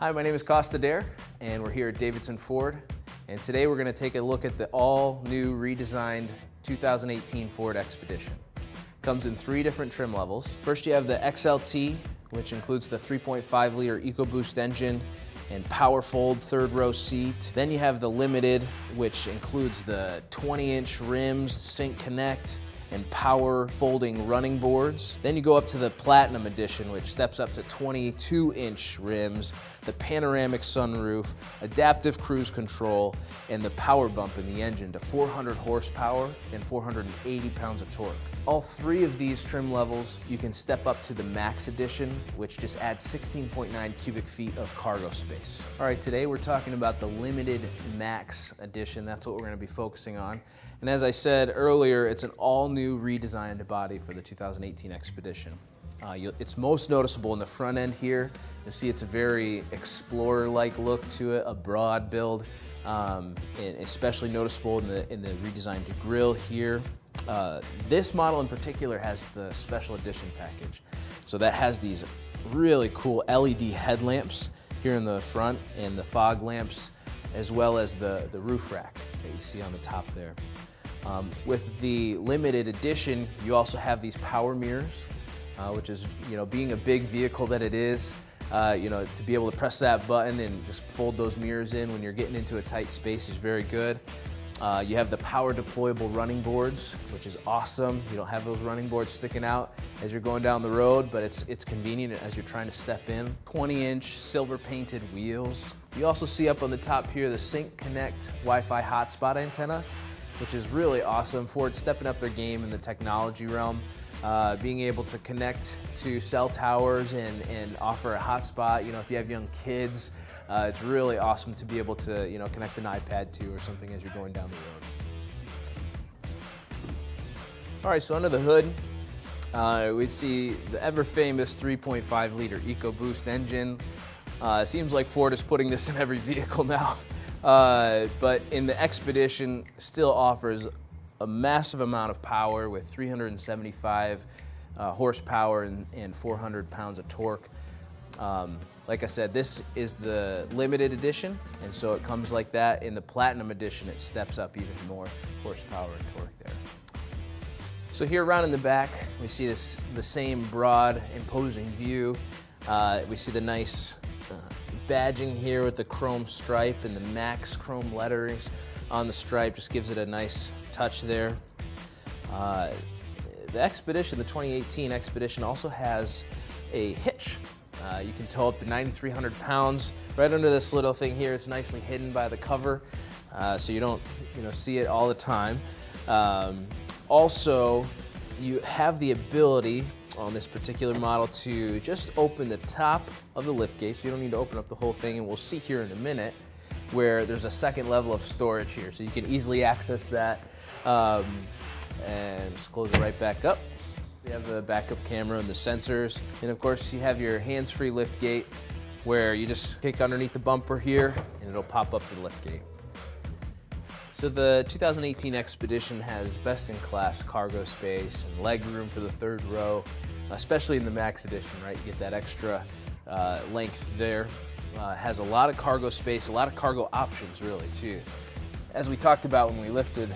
Hi, my name is Costa Dare, and we're here at Davidson Ford. And today we're going to take a look at the all-new redesigned 2018 Ford Expedition. Comes in 3 different trim levels. First you have the XLT, which includes the 3.5-liter EcoBoost engine and power fold third row seat. Then you have the Limited, which includes the 20-inch rims, Sync Connect, and power folding running boards. Then you go up to the Platinum Edition, which steps up to 22-inch rims, the panoramic sunroof, adaptive cruise control, and the power bump in the engine to 400 horsepower and 480 pounds of torque. All 3 of these trim levels, you can step up to the Max Edition, which just adds 16.9 cubic feet of cargo space. All right, today we're talking about the Limited Max Edition. That's what we're going to be focusing on. And as I said earlier, it's an all-new redesigned body for the 2018 Expedition. It's most noticeable in the front end here. You'll see it's a very Explorer-like look to it, a broad build, and especially noticeable in the redesigned grille here. This model in particular has the Special Edition package. So that has these really cool LED headlamps here in the front and the fog lamps, as well as the roof rack that you see on the top there. With the Limited Edition, you also have these power mirrors, which is, being a big vehicle that it is, to be able to press that button and just fold those mirrors in when you're getting into a tight space is very good. You have the power deployable running boards, which is awesome. You don't have those running boards sticking out as you're going down the road, but it's convenient as you're trying to step in. 20-inch silver painted wheels. You also see up on the top here the Sync Connect Wi-Fi hotspot antenna, which is really awesome. Ford stepping up their game in the technology realm, being able to connect to cell towers and offer a hotspot. If you have young kids, it's really awesome to be able to connect an iPad to or something as you're going down the road. All right, so under the hood, we see the ever-famous 3.5-liter EcoBoost engine. Seems like Ford is putting this in every vehicle now. But in the Expedition, still offers a massive amount of power with 375 horsepower and 400 pounds of torque. Like I said, this is the Limited Edition, and so it comes like that. In the Platinum Edition, it steps up even more horsepower and torque there. So here around in the back, we see the same broad, imposing view. We see the nice badging here with the chrome stripe and the Max chrome letterings on the stripe. Just gives it a nice touch there. The Expedition, the 2018 Expedition, also has a hitch. You can tow up to 9,300 pounds. Right under this little thing here, it's nicely hidden by the cover, so you don't see it all the time. Also, you have the ability on this particular model to just open the top of the liftgate, so you don't need to open up the whole thing, and we'll see here in a minute where there's a second level of storage here, so you can easily access that, and just close it right back up. You have the backup camera and the sensors, and of course you have your hands-free liftgate where you just kick underneath the bumper here and it'll pop up to the liftgate. So the 2018 Expedition has best-in-class cargo space and leg room for the third row, especially in the Max Edition, right? You get that extra length there. Has a lot of cargo space, a lot of cargo options really too. As we talked about when we lifted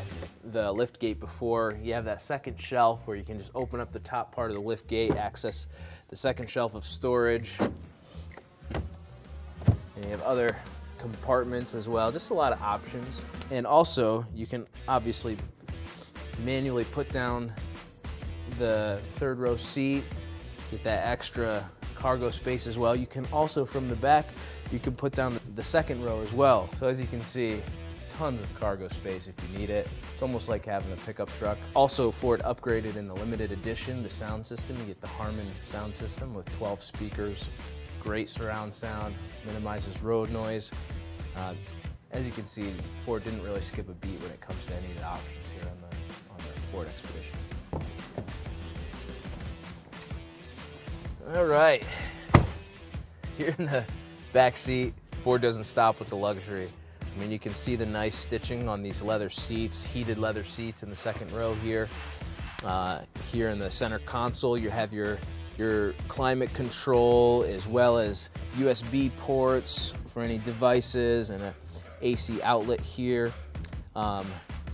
the liftgate before, you have that second shelf where you can just open up the top part of the liftgate, access the second shelf of storage. And you have other compartments as well, just a lot of options. And also, you can obviously manually put down the third row seat, get that extra cargo space as well. You can also, from the back, you can put down the second row as well. So as you can see, tons of cargo space if you need it. It's almost like having a pickup truck. Also, Ford upgraded in the Limited Edition the sound system. You get the Harman sound system with 12 speakers, great surround sound, minimizes road noise. As you can see, Ford didn't really skip a beat when it comes to any of the options here on the Ford Expedition. All right, here in the back seat, Ford doesn't stop with the luxury. I mean, you can see the nice stitching on these leather seats, heated leather seats in the second row here. Here in the center console, you have your your climate control, as well as USB ports for any devices and an AC outlet here.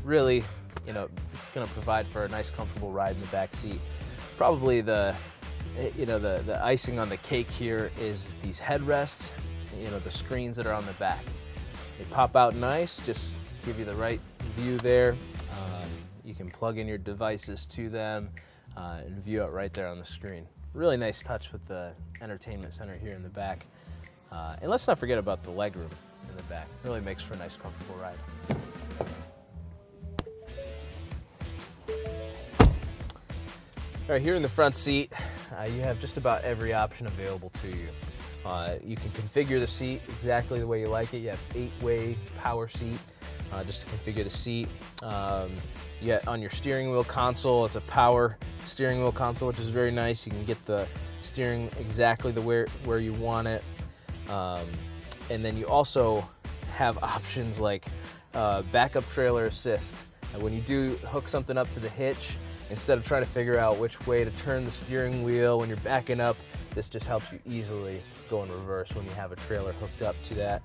Really, you know, going to provide for a nice, comfortable ride in the back seat. Probably the icing on the cake here is these headrests, you know, the screens that are on the back. They pop out nice, just give you the right view there. You can plug in your devices to them and view it right there on the screen. Really nice touch with the entertainment center here in the back. And let's not forget about the legroom in the back. Really makes for a nice, comfortable ride. All right, here in the front seat, you have just about every option available to you. You can configure the seat exactly the way you like it. You have 8-way power seat just to configure the seat. On your steering wheel console, it's a power steering wheel console, which is very nice. You can get the steering exactly where you want it. And then you also have options like backup trailer assist. And when you do hook something up to the hitch, instead of trying to figure out which way to turn the steering wheel when you're backing up, this just helps you easily go in reverse when you have a trailer hooked up to that.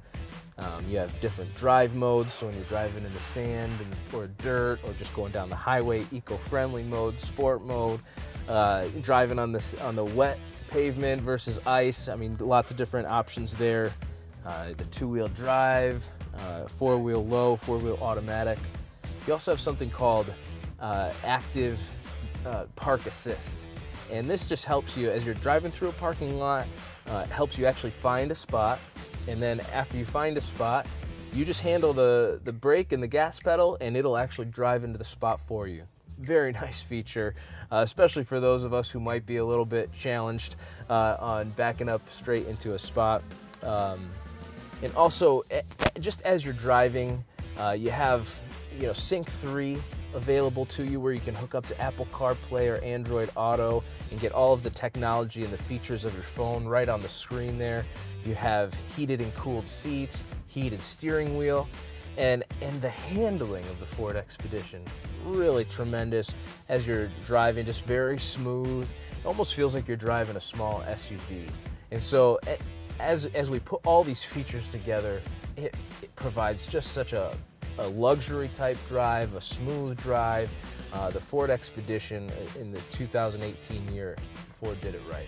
You have different drive modes, so when you're driving in the sand or dirt, or just going down the highway, eco-friendly mode, sport mode, driving on the wet pavement versus ice. I mean, lots of different options there. The 2-wheel drive, 4-wheel low, 4-wheel automatic. You also have something called active park assist, and this just helps you as you're driving through a parking lot. It helps you actually find a spot, and then after you find a spot, you just handle the brake and the gas pedal, and it'll actually drive into the spot for you. Very nice feature, especially for those of us who might be a little bit challenged on backing up straight into a spot. And also, just as you're driving, you have Sync 3 available to you, where you can hook up to Apple CarPlay or Android Auto and get all of the technology and the features of your phone right on the screen there. You have heated and cooled seats, heated steering wheel, and the handling of the Ford Expedition, really tremendous as you're driving, just very smooth. It almost feels like you're driving a small SUV. And so as we put all these features together, it provides just such a luxury type drive, a smooth drive. The Ford Expedition in the 2018 year, Ford did it right.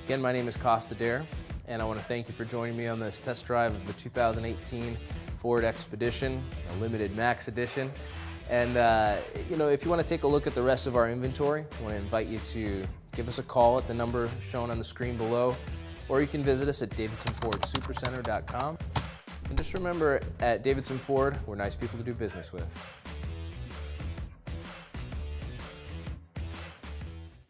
Again, my name is Costa Dare, and I want to thank you for joining me on this test drive of the 2018 Ford Expedition, a limited Max edition. And if you want to take a look at the rest of our inventory, I want to invite you to give us a call at the number shown on the screen below, or you can visit us at davidsonfordsupercenter.com. And just remember, at Davidson Ford, we're nice people to do business with.